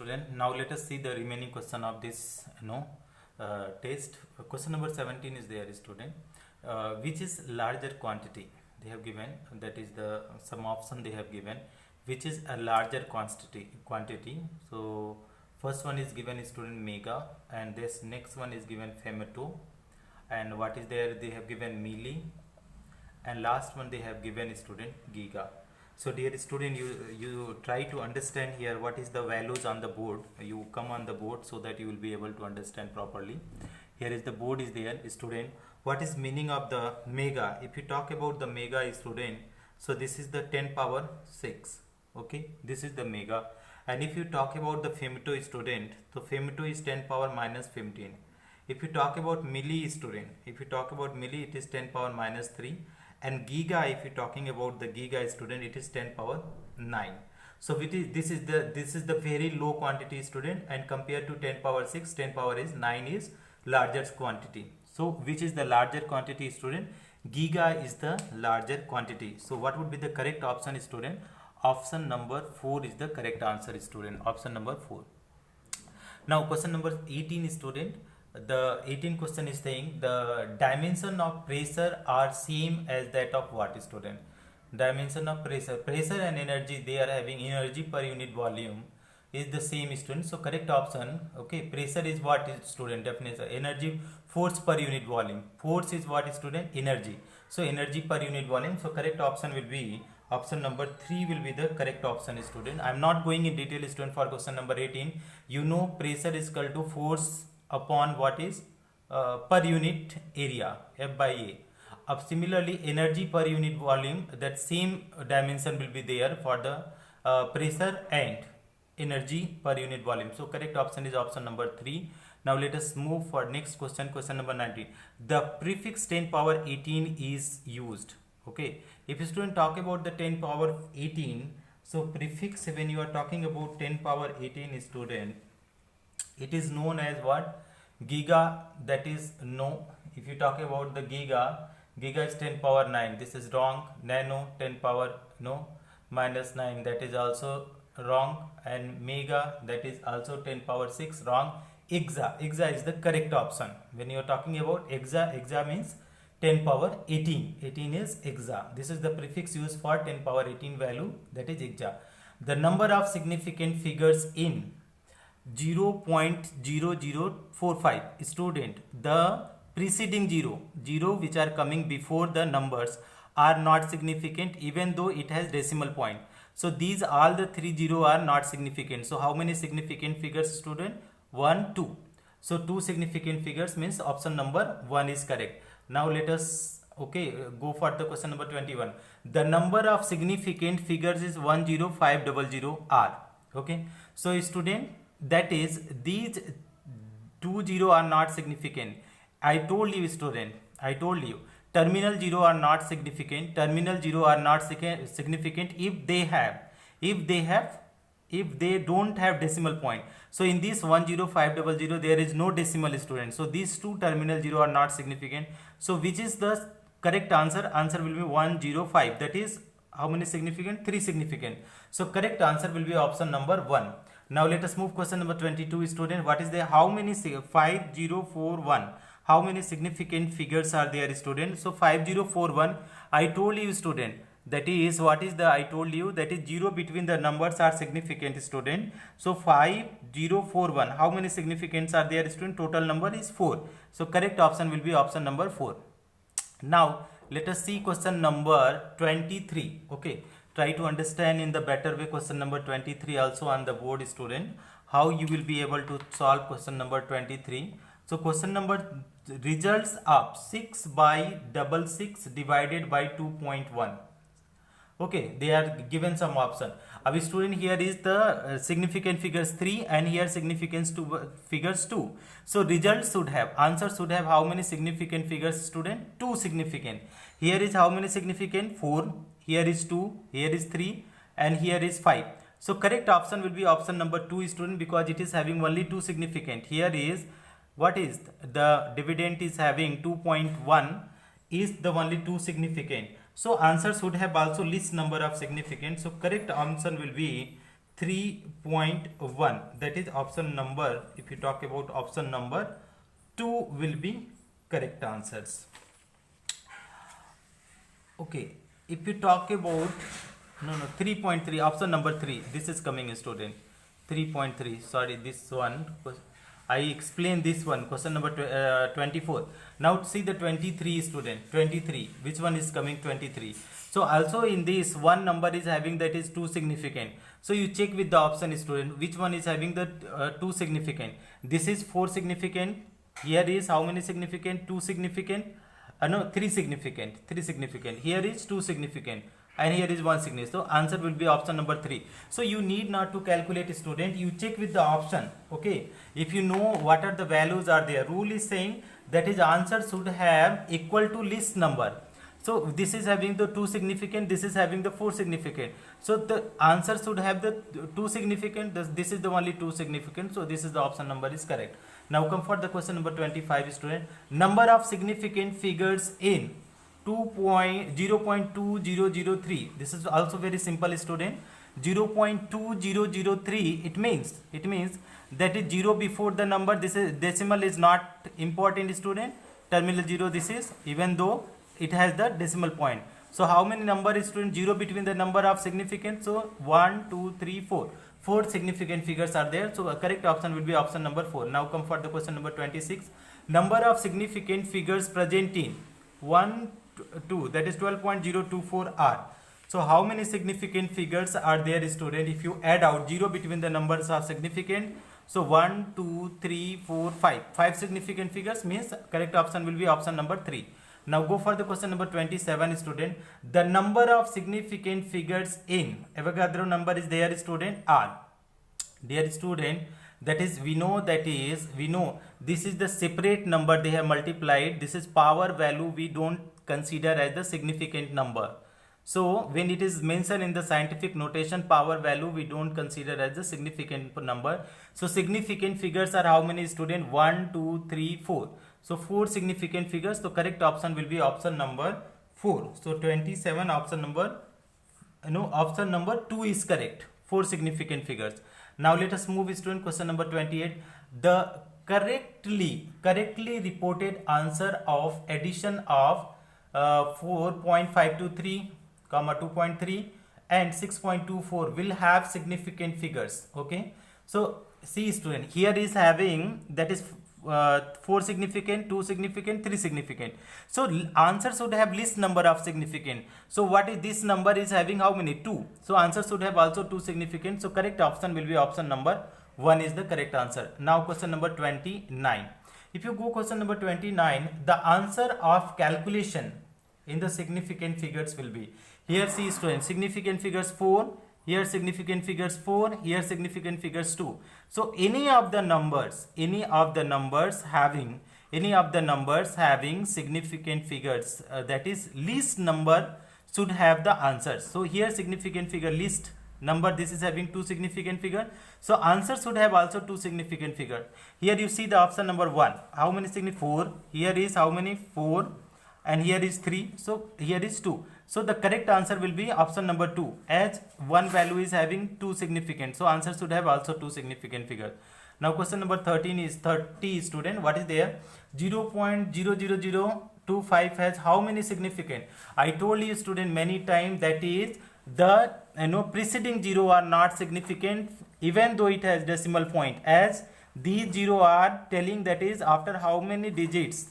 student. Now let us see the remaining question of this test. Question number 17 is there, student. Which is larger quantity? They have given, that is the some option they have given, which is a larger quantity. So first one is given student mega, and this next one is given femto, and what is there, they have given milli, and last one they have given student giga. So dear student, you try to understand here what is the values on the board. You come on the board so that you will be able to understand properly. Here is the board is there, student. What is meaning of the mega? If you talk about the mega, student, so this is the 10 power 6. Okay, this is the mega. And if you talk about the femto, student, so femto is 10 power minus 15. If you talk about milli, student, if you talk about milli, it is 10 power minus 3. And giga, if you're talking about the giga, student, it is 10 power 9. So this is the very low quantity, student, and compared to 10 power 6, 10 power is 9 is larger quantity. So which is the larger quantity, student? Giga is the larger quantity. So what would be the correct option, student? Option number 4 is the correct answer, student. Option number 4. Now question number 18, student. The 18 question is saying the dimension of pressure are same as that of what, student? Dimension of pressure and energy, they are having energy per unit volume is the same, student. So correct option, okay, pressure is what, student? Definition, energy, force per unit volume. Force is what, student? Energy. So energy per unit volume. So correct option will be option number 3 will be the correct option, student. I am not going in detail, student, for question number 18. You know pressure is equal to force upon what is per unit area, F by A. Similarly, energy per unit volume, that same dimension will be there for the pressure and energy per unit volume. So correct option is option number 3. Now let us move for next question, question number 19. The prefix 10 power 18 is used. Okay, if you student talk about the 10 power 18, so prefix, when you are talking about 10 power 18, student, it is known as what? Giga, that is no. If you talk about the giga is 10 power 9, this is wrong. Nano 10 power no minus 9, that is also wrong. And mega, that is also 10 power 6, wrong. Exa is the correct option. When you are talking about exa means 10 power 18 is exa. This is the prefix used for 10 power 18 value, that is exa. The number of significant figures in 0.0045, student, the preceding 0 which are coming before the numbers are not significant even though it has decimal point. So these all the 30 are not significant. So how many significant figures, student? 1, 2. So 2 significant figures means option number 1 is correct. Now let us go for the question number 21. The number of significant figures is 10500R. Okay, so student, that is these 20 are not significant. I told you, student, terminal 0 are not significant. Terminal 0 are not significant if they don't have decimal point. So in this 10500 there is no decimal, student. So these two terminal 0 are not significant. So which is the correct answer? Answer will be 105. That is how many significant? 3 significant. So correct answer will be option number 1. Now let us move question number 22, student. What is the how many 5041? How many significant figures are there, student? So 5041, I told you, student, that is what is the, I told you that is 0 between the numbers are significant, student. So 5041, how many significants are there, student? Total number is 4. So correct option will be option number 4. Now let us see question number 23. Okay, try to understand in the better way question number 23 also on the board, student, how you will be able to solve question number 23. So question number, results of 6 by 66 divided by 2.1. Okay, they are given some option. Our student, here is the significant figures 3 and here significance 2 figures 2. So result should have, answer should have how many significant figures, student? 2 significant. Here is how many significant? 4. Here is 2, here is 3, and here is 5. So correct option will be option number 2, student, because it is having only 2 significant. Here is what is the dividend is having 2.1 is the only 2 significant. So answer should have also least number of significant. So correct answer will be 3.1, that is option number, if you talk about option number 2 will be correct answers. Okay, if you talk about 3.3, option number 3, this is coming student. 3.3, sorry, this one I explained this one, question number 24. Now see the 23 student, 23, which one is coming? 23. So also in this one number is having that is 2 significant. So you check with the option student, which one is having the 2 significant. This is 4 significant. Here is how many significant? 2 significant. No, 3 significant. 3 significant. Here is 2 significant. And here is 1 significant. So answer will be option number 3. So you need not to calculate student. You check with the option. Okay. If you know what are the values are there. Rule is saying that is answer should have equal to least number. So this is having the 2 significant, this is having the 4 significant. So the answer should have the 2 significant, this is the only 2 significant. So this is the option number is correct. Now come for the question number 25 student. Number of significant figures in 0.2003. This is also very simple student. 0.2003, it means that is 0 before the number. This is decimal is not important student. Terminal 0 this is, even though it has the decimal point. So how many number is student? 0 between the number of significant. So 1, 2, 3, 4. 4 significant figures are there. So a correct option will be option number 4. Now come for the question number 26. Number of significant figures present in 1, 2, that is 12.024 are. So how many significant figures are there student? If you add out 0 between the numbers of significant. So 1, 2, 3, 4, 5. 5 significant figures means correct option will be option number 3. Now go for the question number 27 student. The number of significant figures in Avogadro number is there student are. Dear student, that is we know this is the separate number they have multiplied. This is power value, we don't consider as the significant number. So when it is mentioned in the scientific notation power value, we don't consider as the significant number. So significant figures are how many student? 1, 2, 3, 4. So 4 significant figures. So correct option will be option number 4. So 27 option number option number 2 is correct. 4 significant figures. Now let us move student question number 28. The correctly reported answer of addition of 4.523, 2.3 and 6.24 will have significant figures. Okay. So see student, here is having that is 4 significant, 2 significant, 3 significant. So answer should have least number of significant. So what is this number is having how many? 2. So answer should have also 2 significant. So correct option will be option number 1 is the correct answer. Now question number 29. If you go question number 29, the answer of calculation in the significant figures will be, here see student, significant figures 4, here significant figures 4, here significant figures 2. So any of the numbers having significant figures, that is least number should have the answers. So here significant figure least number, this is having 2 significant figure. So answer should have also 2 significant figure. Here you see the option number 1. How many significant? 4. Here is how many? 4. And here is 3. So here is 2. So the correct answer will be option number 2, as one value is having 2 significant. So answer should have also 2 significant figure. Now question number 13 is 30 student. What is there? 0.00025 has how many significant? I told you student many times that is the preceding 0 are not significant even though it has decimal point, as these 0 are telling that is after how many digits,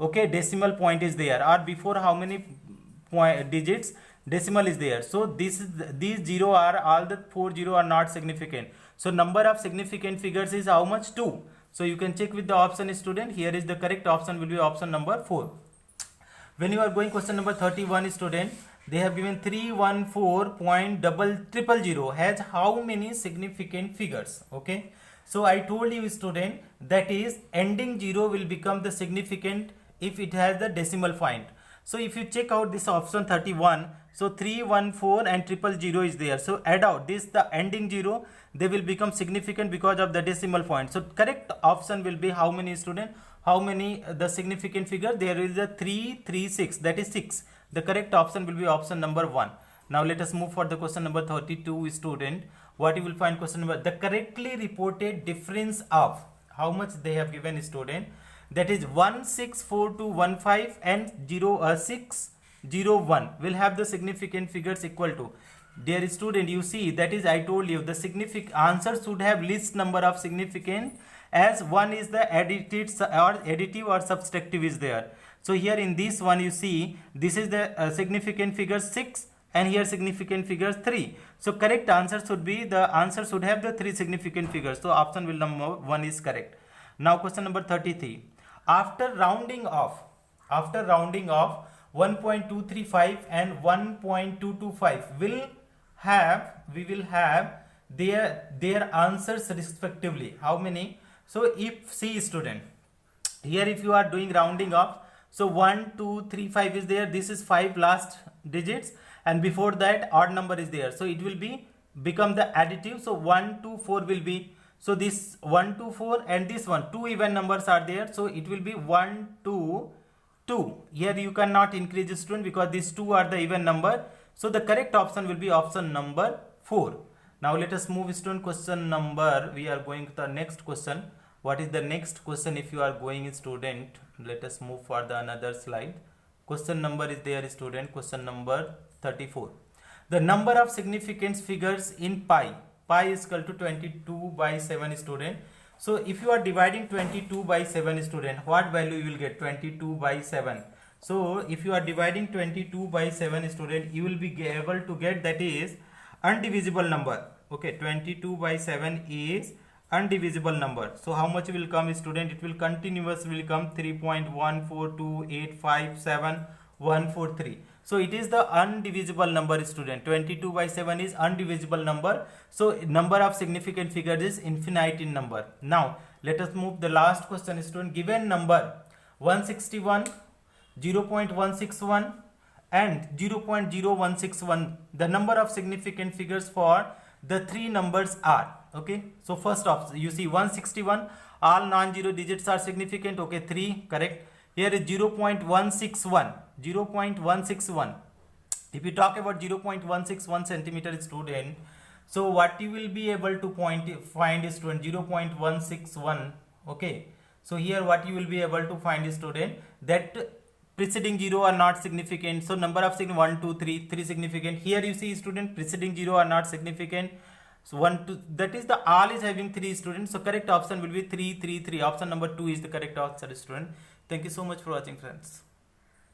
okay, decimal point is there, or before how many digits decimal is there. So these 0 are all the 4 0 are not significant. So number of significant figures is how much? 2. So you can check with the option student. Here is the correct option will be option number 4. When you are going question number 31 student, they have given 314.000 has how many significant figures? Okay. So I told you student that is ending 0 will become the significant if it has the decimal point. So if you check out this option 31, so 314 and 000 is there. So add out this, the ending 0, they will become significant because of the decimal point. So correct option will be how many student? How many the significant figure? There is a 336, that is 6. The correct option will be option number 1. Now let us move for the question number 32 student. what you will find question number, the correctly reported difference of how much they have given student, that is 164215 and 0601 will have the significant figures equal to. Dear student, you see, that is I told you the significant answer should have least number of significant, as one is the additive or subtractive is there. So here in this one you see this is the significant figure 6 and here significant figures 3. So correct answer should be, the answer should have the 3 significant figures. So option will number 1 is correct. Now question number 33. After rounding off 1.235 and 1.225 we will have their answers respectively. How many? So if see student, here if you are doing rounding off, so 1 2 3 5 is there, this is 5 last digits, and before that odd number is there, so it will be become the additive. So 1 2 4 will be, so this 1 2 4 and this one, two even numbers are there, so it will be 1 2 2. Here you cannot increase the student because these two are the even number, so the correct option will be option number 4. Now let us move student question number, we are going to the next question. What is the next question? If you are going student, let us move for the another slide. Question number is there student, question number 34. The number of significant figures in pi is equal to 22 by 7 student. So if you are dividing 22 by 7 student, what value you will get? 22 by 7. So if you are dividing 22 by 7 student, you will be able to get, that is undivisible number. Okay, 22 by 7 is undivisible number. So how much will come student? It will continuously come 3.142857143. So it is the undivisible number student. 22 by 7 is undivisible number. So number of significant figures is infinite in number. Now let us move the last question student. Given number 161, 0.161 and 0.0161, the number of significant figures for the three numbers are, okay. So first off, you see 161, all non-zero digits are significant, okay, 3 correct. Here is 0.161. If you talk about 0.161 centimeter student, so what you will be able to find is student 0.161, okay. So here what you will be able to find is student, that preceding 0 are not significant. So number of significant 1 2 3 significant. Here you see student, preceding 0 are not significant. So 1 2, that is the all is having 3 students. So correct option will be 3 3 3. Option number 2 is the correct answer student. Thank you so much for watching friends.